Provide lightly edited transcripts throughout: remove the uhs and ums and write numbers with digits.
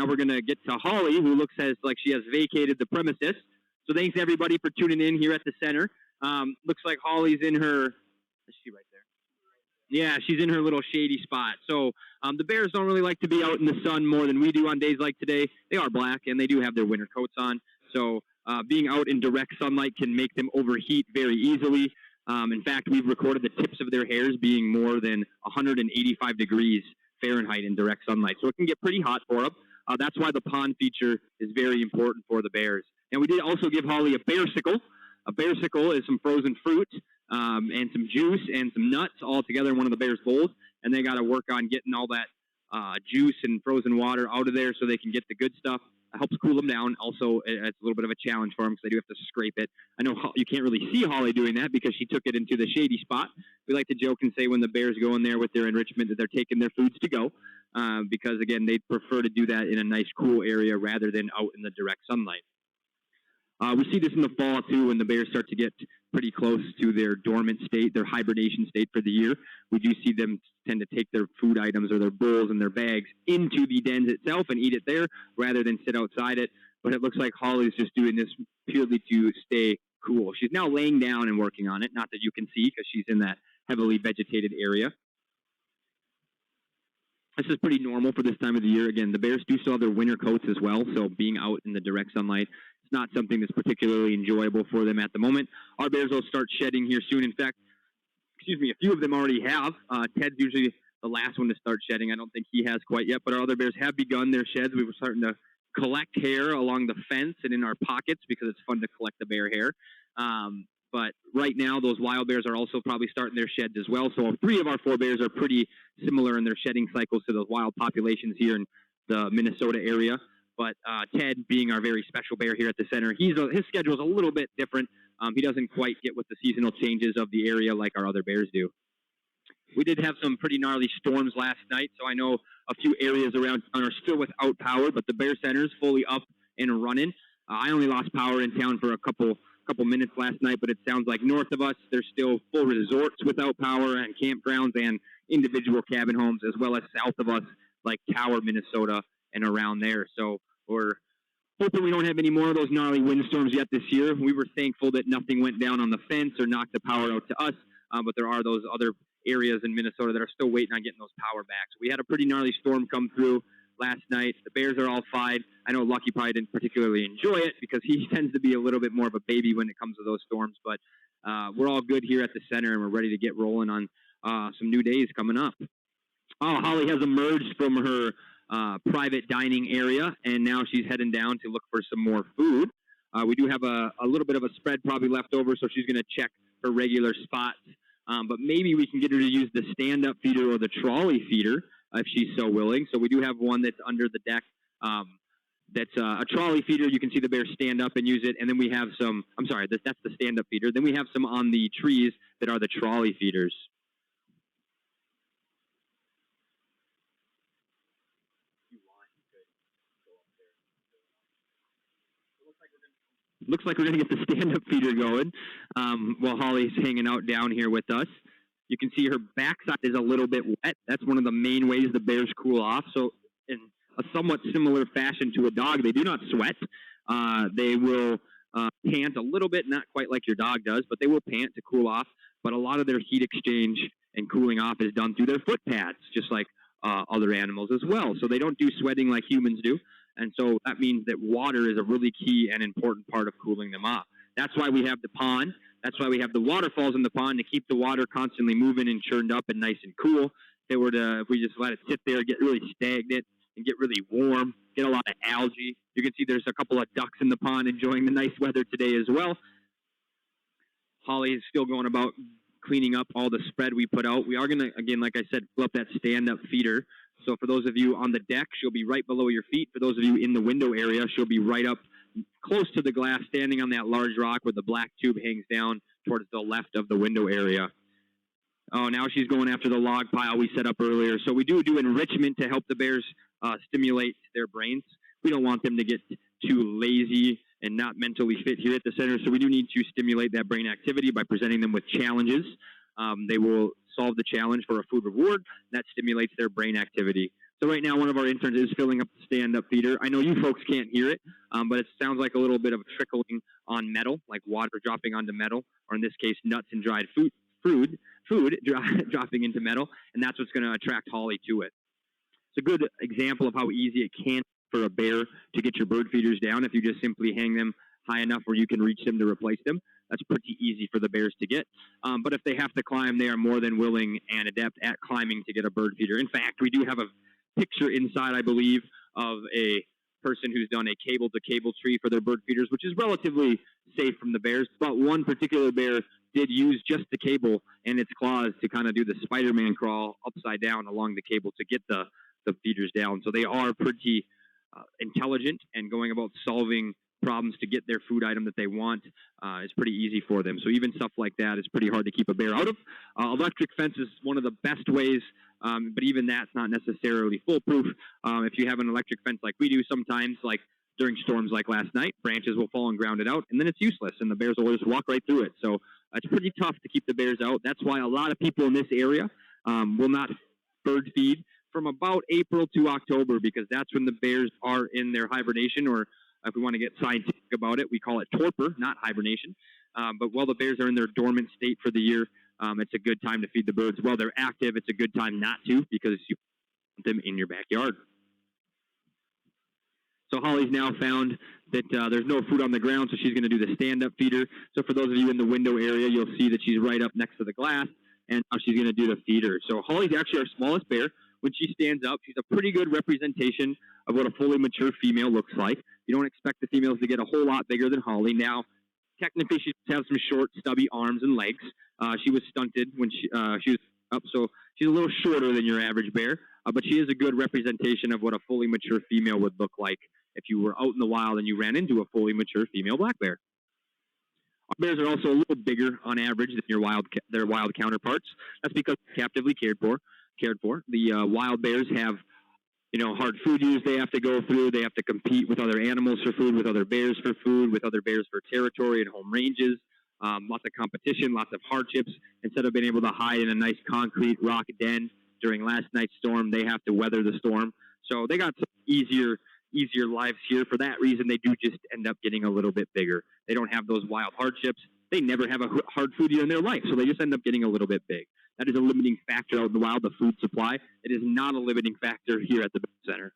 Now we're going to get to Holly, who looks like she has vacated the premises. So thanks, everybody, for tuning in here at the center. Looks like Holly's in her... Is she right there? Yeah, she's in her little shady spot. So the Bears don't really like to be out in the sun more than we do on days like today. They are black, and they do have their winter coats on. So being out in direct sunlight can make them overheat very easily. In fact, we've recorded the tips of their hairs being more than 185 degrees Fahrenheit in direct sunlight. So it can get pretty hot for them. That's why the pond feature is very important for the Bears. And we did also give Holly a bearsicle. A bearsicle is some frozen fruit and some juice and some nuts all together in one of the Bears' bowls. And they got to work on getting all that juice and frozen water out of there so they can get the good stuff. It helps cool them down. Also, it's a little bit of a challenge for them because they do have to scrape it. I know you can't really see Holly doing that because she took it into the shady spot. We like to joke and say when the Bears go in there with their enrichment that they're taking their foods to go because, again, they prefer to do that in a nice, cool area rather than out in the direct sunlight. We see this in the fall, too, when the Bears start to get pretty close to their dormant state, their hibernation state for the year. We do see them tend to take their food items or their bowls and their bags into the dens itself and eat it there rather than sit outside it. But it looks like Holly's just doing this purely to stay cool. She's now laying down and working on it, not that you can see because she's in that heavily vegetated area. This is pretty normal for this time of the year. Again, the Bears do still have their winter coats as well, so being out in the direct sunlight is not something that's particularly enjoyable for them at the moment. Our Bears will start shedding here soon. In fact, a few of them already have. Ted's usually the last one to start shedding. I don't think he has quite yet, but our other Bears have begun their sheds. We were starting to collect hair along the fence and in our pockets because it's fun to collect the bear hair. But right now, those wild bears are also probably starting their sheds as well. So 3 of our 4 bears are pretty similar in their shedding cycles to those wild populations here in the Minnesota area. But Ted, being our very special bear here at the center, his schedule is a little bit different. He doesn't quite get with the seasonal changes of the area like our other bears do. We did have some pretty gnarly storms last night, so I know a few areas around town are still without power, but the Bear Center is fully up and running. I only lost power in town for a couple minutes last night, but it sounds like north of us, there's still full resorts without power and campgrounds and individual cabin homes, as well as south of us, like Tower, Minnesota, and around there. So we're hoping we don't have any more of those gnarly windstorms yet this year. We were thankful that nothing went down on the fence or knocked the power out to us, but there are those other areas in Minnesota that are still waiting on getting those power back. So we had a pretty gnarly storm come through last night. The Bears are all fine. I know Lucky probably didn't particularly enjoy it because he tends to be a little bit more of a baby when it comes to those storms, but we're all good here at the center and we're ready to get rolling on some new days coming up. Holly has emerged from her private dining area, and now she's heading down to look for some more food. We do have a little bit of a spread probably left over, so she's going to check her regular spots. But maybe we can get her to use the stand-up feeder or the trolley feeder if she's so willing. So we do have one that's under the deck that's a trolley feeder. You can see the bear stand up and use it. And then we have some, that's the stand-up feeder. Then we have some on the trees that are the trolley feeders. Looks like we're going to get the stand-up feeder going while Holly's hanging out down here with us. You can see her backside is a little bit wet. That's one of the main ways the bears cool off. So in a somewhat similar fashion to a dog, they do not sweat. They will pant a little bit, not quite like your dog does, but they will pant to cool off. But a lot of their heat exchange and cooling off is done through their foot pads, just like other animals as well. So they don't do sweating like humans do. And so that means that water is a really key and important part of cooling them off. That's why we have the pond. That's why we have the waterfalls in the pond to keep the water constantly moving and churned up and nice and cool. If we just let it sit there, get really stagnant and get really warm, get a lot of algae. You can see there's a couple of ducks in the pond enjoying the nice weather today as well. Holly is still going about cleaning up all the spread we put out. We are going to, again, like I said, fill up that stand-up feeder. So for those of you on the deck, she'll be right below your feet. For those of you in the window area, she'll be right up close to the glass, standing on that large rock where the black tube hangs down towards the left of the window area. Oh, now she's going after the log pile we set up earlier. So we do enrichment to help the bears stimulate their brains. We don't want them to get too lazy and not mentally fit here at the center. So we do need to stimulate that brain activity by presenting them with challenges. They will solve the challenge for a food reward. That stimulates their brain activity. So right now, one of our interns is filling up the stand-up feeder. I know you folks can't hear it, but it sounds like a little bit of trickling on metal, like water dropping onto metal, or in this case, nuts and dried food dropping into metal, and that's what's going to attract Holly to it. It's a good example of how easy it can be for a bear to get your bird feeders down if you just simply hang them high enough where you can reach them to replace them. That's pretty easy for the bears to get. But if they have to climb, they are more than willing and adept at climbing to get a bird feeder. In fact, we do have a picture inside, I believe, of a person who's done a cable-to-cable tree for their bird feeders, which is relatively safe from the bears. But one particular bear did use just the cable and its claws to kind of do the Spider-Man crawl upside down along the cable to get the feeders down. So they are pretty intelligent, and going about solving problems to get their food item that they want is pretty easy for them. So even stuff like that is pretty hard to keep a bear out of. Electric fence is one of the best ways, but even that's not necessarily foolproof. If you have an electric fence like we do sometimes, like during storms like last night, branches will fall and ground it out, and then it's useless, and the bears will just walk right through it. So it's pretty tough to keep the bears out. That's why a lot of people in this area will not bird feed from about April to October, because that's when the bears are in their hibernation, or if we want to get scientific about it, we call it torpor, not hibernation. But while the bears are in their dormant state for the year, it's a good time to feed the birds. While they're active, it's a good time not to, because you want them in your backyard. So Holly's now found that there's no food on the ground, so she's going to do the stand-up feeder. So for those of you in the window area, you'll see that she's right up next to the glass, and now she's going to do the feeder. So Holly's actually our smallest bear. When she stands up, she's a pretty good representation of what a fully mature female looks like. You don't expect the females to get a whole lot bigger than Holly. Now, technically, she has some short, stubby arms and legs. She was stunted when she was up, so she's a little shorter than your average bear, but she is a good representation of what a fully mature female would look like if you were out in the wild and you ran into a fully mature female black bear. Our bears are also a little bigger on average than their wild counterparts. That's because they're captively cared for. The wild bears have, hard food use they have to go through. They have to compete with other animals for food, with other bears for food, with other bears for territory and home ranges. Lots of competition, lots of hardships. Instead of being able to hide in a nice concrete rock den during last night's storm, they have to weather the storm. So they got some easier lives here. For that reason, they do just end up getting a little bit bigger. They don't have those wild hardships. They never have a hard food year in their life, so they just end up getting a little bit big. That is a limiting factor out in the wild, the food supply. It is not a limiting factor here at the Bear Center.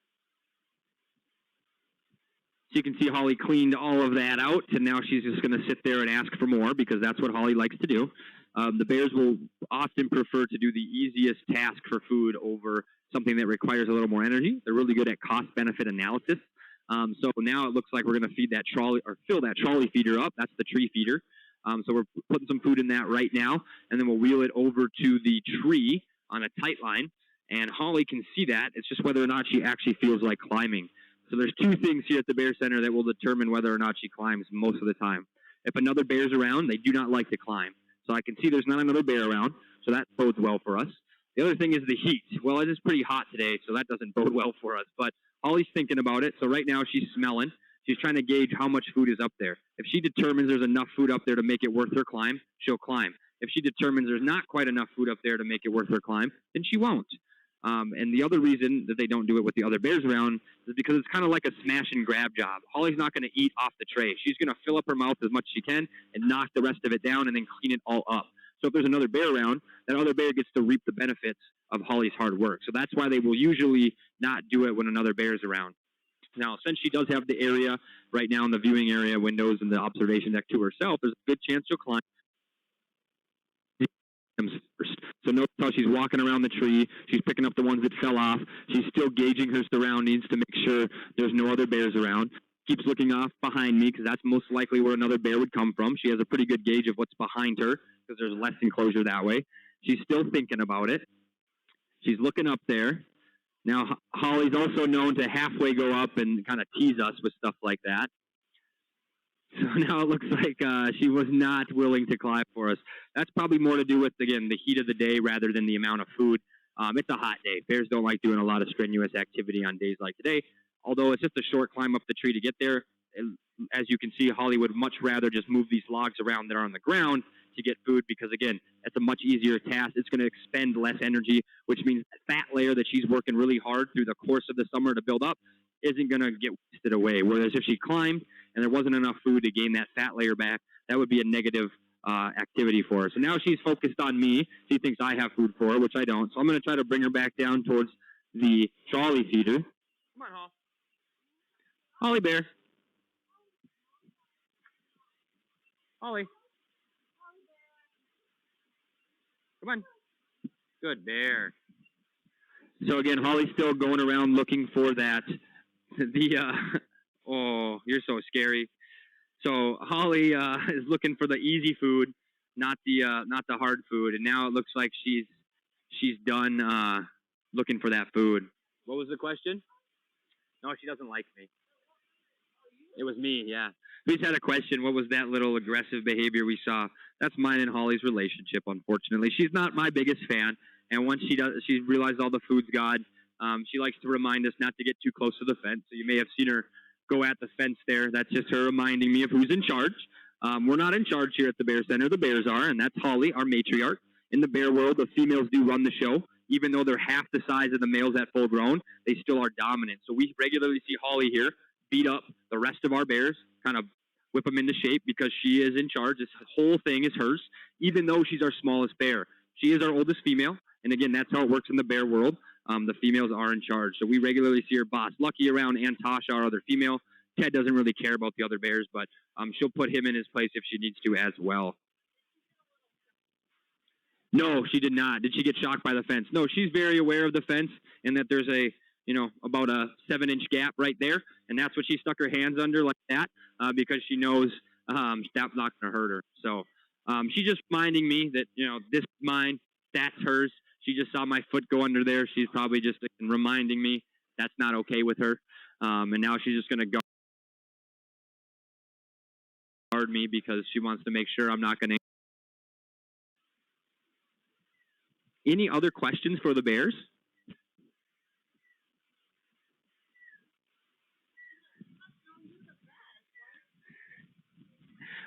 So you can see Holly cleaned all of that out, and now she's just going to sit there and ask for more, because that's what Holly likes to do. The bears will often prefer to do the easiest task for food over something that requires a little more energy. They're really good at cost-benefit analysis. So now it looks like we're going to feed that trolley, or fill that trolley feeder up. That's the tree feeder. So we're putting some food in that right now, and then we'll wheel it over to the tree on a tight line, and Holly can see that. It's just whether or not she actually feels like climbing. So there's two things here at the Bear Center that will determine whether or not she climbs most of the time. If another bear's around, they do not like to climb. So I can see there's not another bear around, so that bodes well for us. The other thing is the heat. Well, it is pretty hot today, so that doesn't bode well for us. But Holly's thinking about it. So right now she's smelling. She's trying to gauge how much food is up there. If she determines there's enough food up there to make it worth her climb, she'll climb. If she determines there's not quite enough food up there to make it worth her climb, then she won't. And the other reason that they don't do it with the other bears around is because it's kind of like a smash and grab job. Holly's not going to eat off the tray. She's going to fill up her mouth as much as she can and knock the rest of it down and then clean it all up. So if there's another bear around, that other bear gets to reap the benefits of Holly's hard work. So that's why they will usually not do it when another bear is around. Now, since she does have the area right now in the viewing area windows and the observation deck to herself, there's a good chance she'll climb first. So notice how she's walking around the tree. She's picking up the ones that fell off. She's still gauging her surroundings to make sure there's no other bears around. Keeps looking off behind me because that's most likely where another bear would come from. She has a pretty good gauge of what's behind her because there's less enclosure that way. She's still thinking about it. She's looking up there. Now, Holly's also known to halfway go up and kind of tease us with stuff like that. So now it looks like she was not willing to climb for us. That's probably more to do with, again, the heat of the day rather than the amount of food. It's a hot day. Bears don't like doing a lot of strenuous activity on days like today. Although it's just a short climb up the tree to get there, as you can see, Holly would much rather just move these logs around that are on the ground to get food because, again, that's a much easier task. It's going to expend less energy, which means that fat layer that she's working really hard through the course of the summer to build up isn't going to get wasted away. Whereas if she climbed and there wasn't enough food to gain that fat layer back, that would be a negative activity for her. So now she's focused on me. She thinks I have food for her, which I don't. So I'm going to try to bring her back down towards the trolley feeder. Come on, Holly. Holly Bear. Holly. Come on. Good bear. So again, Holly's still going around looking for that. Oh, you're so scary. So Holly is looking for the easy food, not the hard food. And now it looks like she's done looking for that food. What was the question? No, she doesn't like me. It was me, yeah. We just had a question. What was that little aggressive behavior we saw? That's mine and Holly's relationship, unfortunately. She's not my biggest fan. And once she realized all the food's gone, she likes to remind us not to get too close to the fence. So you may have seen her go at the fence there. That's just her reminding me of who's in charge. We're not in charge here at the Bear Center. The bears are, and that's Holly, our matriarch. In the bear world, the females do run the show. Even though they're half the size of the males at full grown, they still are dominant. So we regularly see Holly here beat up the rest of our bears, kind of whip them into shape because she is in charge. This whole thing is hers, even though she's our smallest bear. She is our oldest female, and again, that's how it works in the bear world. The females are in charge. So we regularly see her boss Lucky around, and Tasha, our other female. Ted doesn't really care about the other bears, but she'll put him in his place if she needs to as well. No, she did not. Did she get shocked by the fence? No, she's very aware of the fence and that there's about a 7-inch gap right there, and that's what she stuck her hands under like that because she knows that's not going to hurt her. So she's just reminding me that, this is mine, that's hers. She just saw my foot go under there. She's probably just reminding me that's not okay with her. And now she's just going to guard me because she wants to make sure I'm not going to. Any other questions for the bears?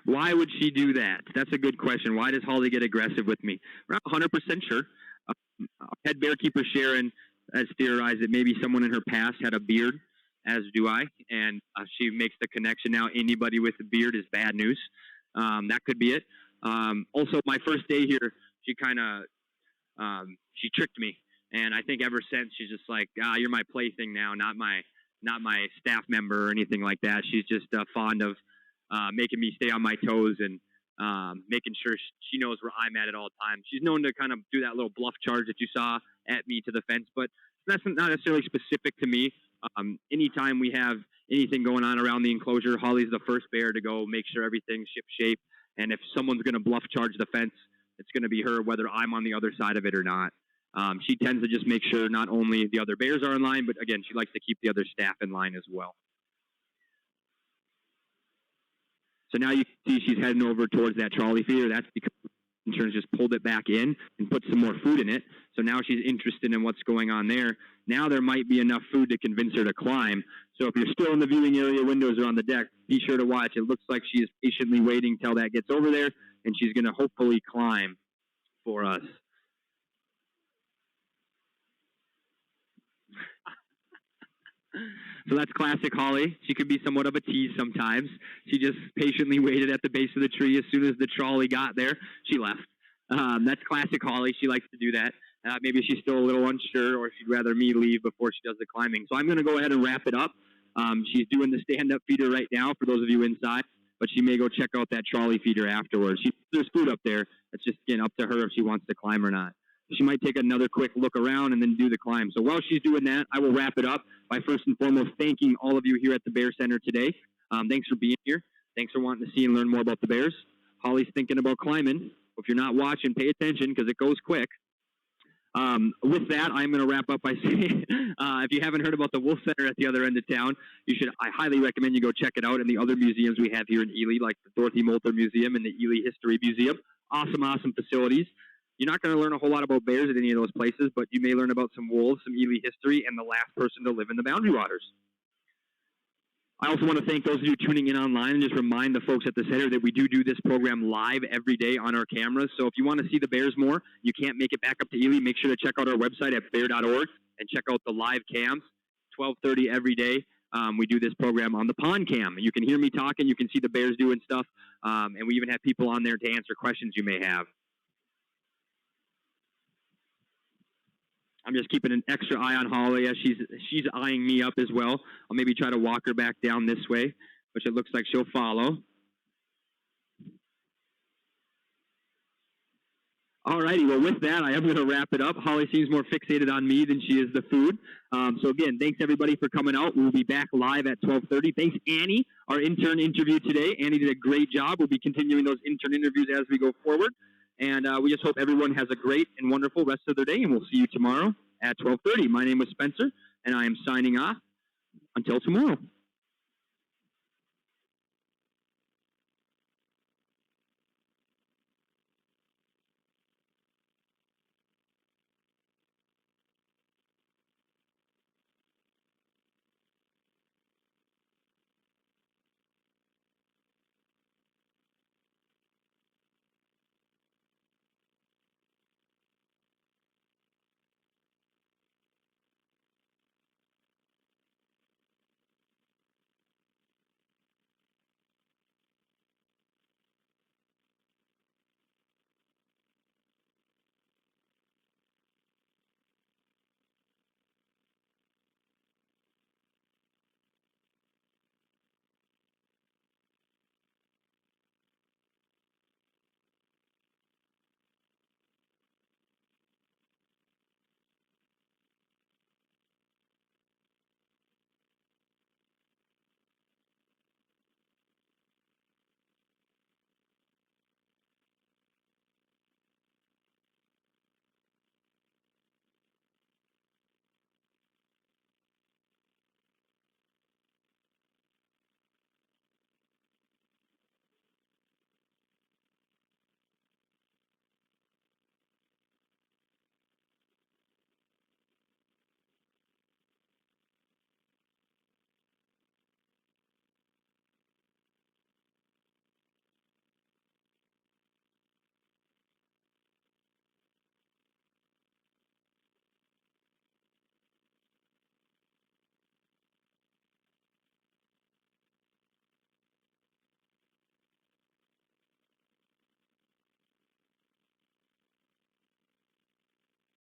Why would she do that? That's a good question. Why does Holly get aggressive with me? We're not 100% sure. Head bear keeper Sharon has theorized that maybe someone in her past had a beard, as do I, and she makes the connection now. Anybody with a beard is bad news. That could be it. Also, my first day here, she kind of she tricked me, and I think ever since she's just like, you're my plaything now, not my staff member or anything like that. She's just fond of making me stay on my toes and making sure she knows where I'm at all times. She's known to kind of do that little bluff charge that you saw at me to the fence, but that's not necessarily specific to me. Anytime we have anything going on around the enclosure, Holly's the first bear to go make sure everything's ship-shape, and if someone's going to bluff charge the fence, it's going to be her, whether I'm on the other side of it or not. She tends to just make sure not only the other bears are in line, but again, she likes to keep the other staff in line as well. So now you can see she's heading over towards that trolley feeder. That's because insurance just pulled it back in and put some more food in it. So now she's interested in what's going on there. Now there might be enough food to convince her to climb. So if you're still in the viewing area, windows are on the deck, be sure to watch. It looks like she is patiently waiting till that gets over there, and she's going to hopefully climb for us. So that's classic Holly. She could be somewhat of a tease sometimes. She just patiently waited at the base of the tree. As soon as the trolley got there, she left. That's classic Holly. She likes to do that. Maybe she's still a little unsure, or she'd rather me leave before she does the climbing. So I'm going to go ahead and wrap it up. She's doing the stand-up feeder right now for those of you inside, but she may go check out that trolley feeder afterwards. There's food up there. It's just, again, up to her if she wants to climb or not. She might take another quick look around and then do the climb. So while she's doing that, I will wrap it up by first and foremost thanking all of you here at the Bear Center today. Thanks for being here. Thanks for wanting to see and learn more about the Bears. Holly's thinking about climbing. If you're not watching, pay attention because it goes quick. With that, I'm going to wrap up by saying, if you haven't heard about the Wolf Center at the other end of town, I highly recommend you go check it out, and the other museums we have here in Ely, like the Dorothy Moulter Museum and the Ely History Museum. Awesome facilities. You're not going to learn a whole lot about bears at any of those places, but you may learn about some wolves, some Ely history, and the last person to live in the Boundary Waters. I also want to thank those of you tuning in online and just remind the folks at the center that we do this program live every day on our cameras. So if you want to see the Bears more, you can't make it back up to Ely, make sure to check out our website at bear.org and check out the live cams, 12:30 every day. We do this program on the Pond Cam. You can hear me talking, you can see the Bears doing stuff, and we even have people on there to answer questions you may have. I'm just keeping an extra eye on Holly as she's eyeing me up as well. I'll maybe try to walk her back down this way, which it looks like she'll follow. All righty, well, with that, I am going to wrap it up. Holly seems more fixated on me than she is the food. So, again, thanks, everybody, for coming out. We'll be back live at 12:30. Thanks, Annie, our intern interview today. Annie did a great job. We'll be continuing those intern interviews as we go forward. And we just hope everyone has a great and wonderful rest of their day, and we'll see you tomorrow at 12:30. My name is Spencer, and I am signing off. Until tomorrow.